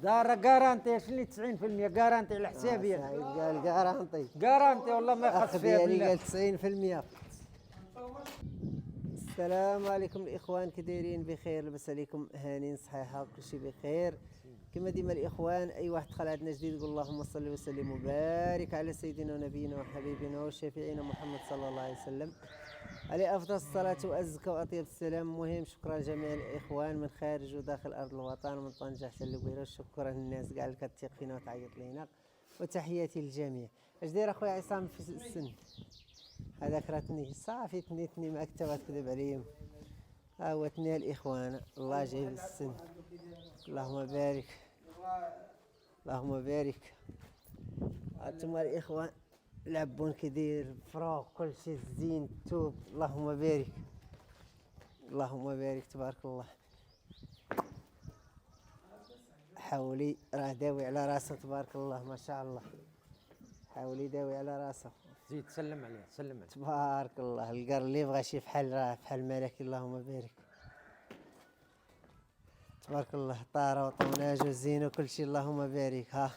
دار جارانتي شنو 90% جارانتي على حسابي. سعيد قال جارانتي. جارانتي والله ما يخص فيها بالله. قال 90%. السلام عليكم الاخوان، كي دايرين؟ بخير؟ لاباس عليكم؟ هانين صحيحه وكل شيء بخير كما ديما الاخوان. اي واحد دخل عندنا جديد يقول اللهم صل وسلم وبارك على سيدنا ونبينا وحبيبنا وشفيعنا محمد صلى الله عليه وسلم، عليه افضل الصلاه وازكى واطيب السلام. مهم شكرا لجميع الاخوان من خارج وداخل ارض الوطن ومن طنجة حتى للقويره. شكرا للناس كاع اللي كتثق فينا وتعيط لينا، وتحياتي للجميع. اش داير اخويا عصام في السن؟ هذاك راه تني صافي، تني معاك انت غتكذب عليهم. ها هو تني الاخوان، الله جايب السن. اللهم بارك اللهم بارك. هانتوما الاخوان العبون كيدير فراغ كل شيء زين توب. اللهم بارك اللهم بارك تبارك الله. حولي راه داوي على راسه تبارك الله ما شاء الله. حولي داوي على راسه. زيد سلم عليه سلم عليه. تبارك الله. القر اللي يبغى شي فحال راه فحال ملكي. اللهم بارك تبارك الله. طاره وطوناج وزين وكل شيء. اللهم بارك. ها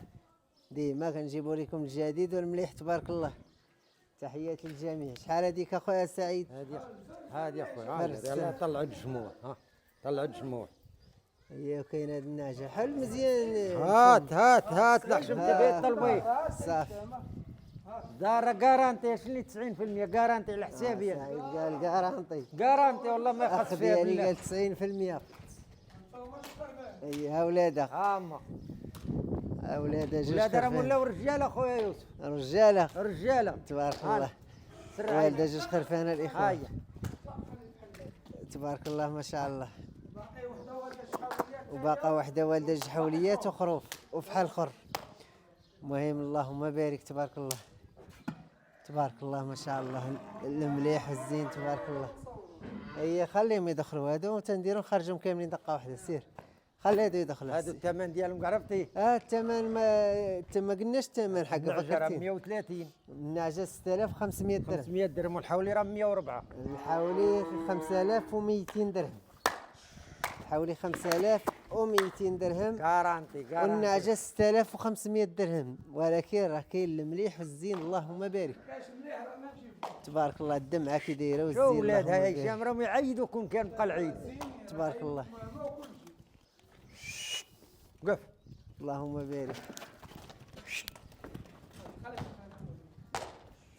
ديما كنجيبوا لكم الجديد والمليح تبارك الله. تحياتي للجميع. شحال هذيك اخويا سعيد؟ هادي اخويا يلا طلعوا الجموع. ها طلعوا الجموع. هي وكاين هاد النعجه حل مزيان. هات لحشم تبي طلبي صافي. دار جارانتي شنو 90% جارانتي على حسابي. سعيد قال جارانتي. جارانتي والله ما يخص فيها بالله. قال 90%. اي اولادها هاما اولادها جوج. ولاد راهم ولاو رجال اخويا يوسف. رجاله تبارك الله. والده جوج خرفانه الاخوان. هاي تبارك الله ما شاء الله. وباقا وحده والده جوج حوليات وخروف وفحال اخر. المهم اللهم بارك تبارك الله تبارك الله ما شاء الله. المليح والزين تبارك الله. هي خليهم يدخلوا هادو وتنديروا نخرجهم كاملين دقه واحده. سير خلي هادو يدخلوا. هادو الثمن ديالهم عرفتي؟ الثمن ما قلناش الثمن حق فكرتي 130. النعجه 6500 درهم. 500 درهم والحولي راه 104. الحولي 5200 درهم. حوالي 5200 درهم جارانتي والنعجه 6500 درهم. ولكن راه كاين المليح والزين. اللهم بارك تبارك الله. الدمعه كي دايره والزين. شو ولاد هاي هشام راهم يعيدوا كون كان بقى العيد. تبارك الله. قف. اللهم بارك.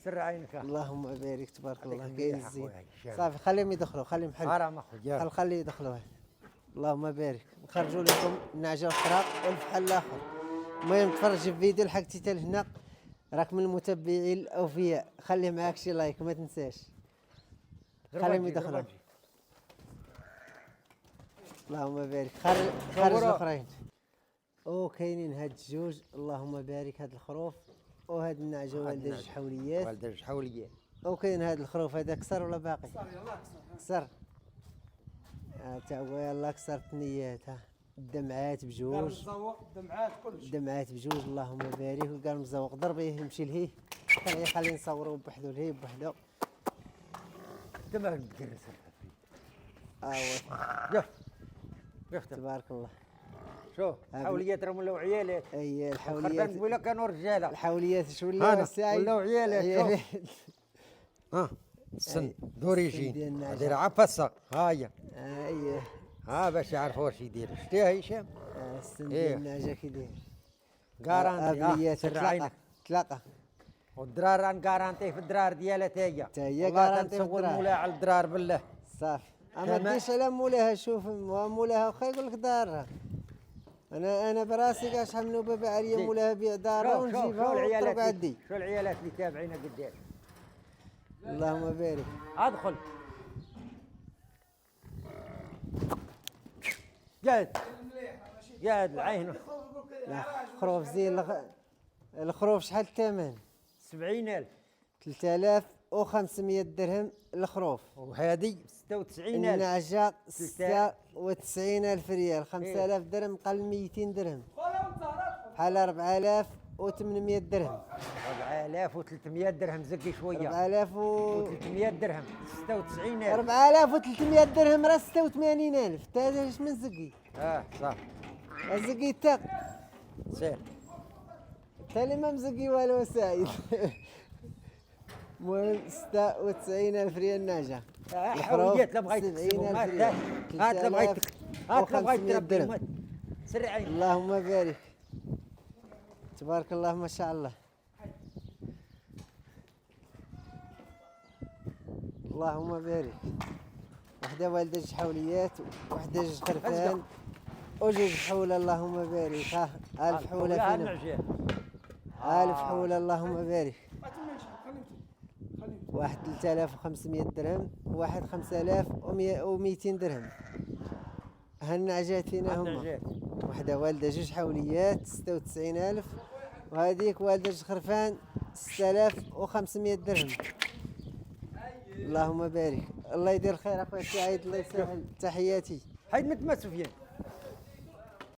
سر عينك. اللهم بارك تبارك الله. عليك كاين مليح الزين. أخويا هشام. صافي خليهم يدخلوا خليهم حل. حرام اخويا. خليه يدخلوا. اللهم بارك. نخرجوا لكم النعجه الاخرى والفحل الاخر. المهم تفرج في الفيديو لحقتي حتى لهنا، راك من المتبعين الاوفياء. خلي معاك شي لايك ما تنساش. خليهم يدخلوا. اللهم بارك. خرج الاخرين. كاينين هاد الجوج. اللهم بارك. هاد الخروف وهاد النعجه والده جوج حوليات. والده جوج حوليات. وكاين هاد الخروف هذا كسر ولا باقي؟ كسر. تا هو يلاه كسرت النيات. ها الدمعات بجوج. الدمعات كلشي. الدمعات بجوج. اللهم بارك. وقال مزوق ضربيه يمشي لهيه. خليه نصوروا بوحدو لهيه بوحدو. دمع مكرس. قف تبارك الله. شوف الحوليات راهم ولاو عيالات. اي الحوليات خربان ولا كانوا رجاله. الحوليات شو ولاو سعيد ولاو عيالات. ها السن دوريجين داير عفصه. هاهي اييه. ها باش يعرفوا واش يدير. شتيها هشام؟ السن ديال النعجه كي داير. كارانتي. تلاقى والدرار راه كارانتي في الدرار ديالها تا هي كارانتي في الدرار. مولاها على الدرار بالله. صافي. ما تديش على مولاها. شوف مولاها واخا يقول لك دارها. انا براسي كاع شحال من نوبه باع عليا مولاها بيع دارها ونجيبها ونضرب عندي. شو العيالات اللي تابعينا قداش؟ اللهم بارك. ادخل. قاعد العين. خروف زين. الخروف شحال الثمن؟ 70,000. 3500 درهم الخروف. وهذه 96,000. النعجه 96,000 ريال. 5000 درهم قل 200 درهم. بحال 4800 درهم. 4300 درهم زقي شويه. 4300 درهم 96,000. 4300 درهم راه 86,000. انت اش من زقي؟ صح. الزقي تاق سير. تالي ما مزقي والو سعيد. المهم 96,000 ريال ناجح. حوليات لا بغيت تكسبهم. هات لا بغيت تربيهم. سري عينك. اللهم بارك. تبارك الله ما شاء الله. اللهم بارك. وحده والده جوج حوليات، وحده جوج خرفان، وجوج حول. اللهم بارك. ها ألف حولة فينا. ألف حولة. اللهم بارك. واحد 3500 درهم، واحد 5200 درهم. هالنعجات فينا هما. وحده والده جوج حوليات 96,000، وهذيك والده جوج خرفان 6500 درهم. اللهم بارك. الله يدير خير اخويا سعيد، الله يسهل. تحياتي. حيد متما سفيان.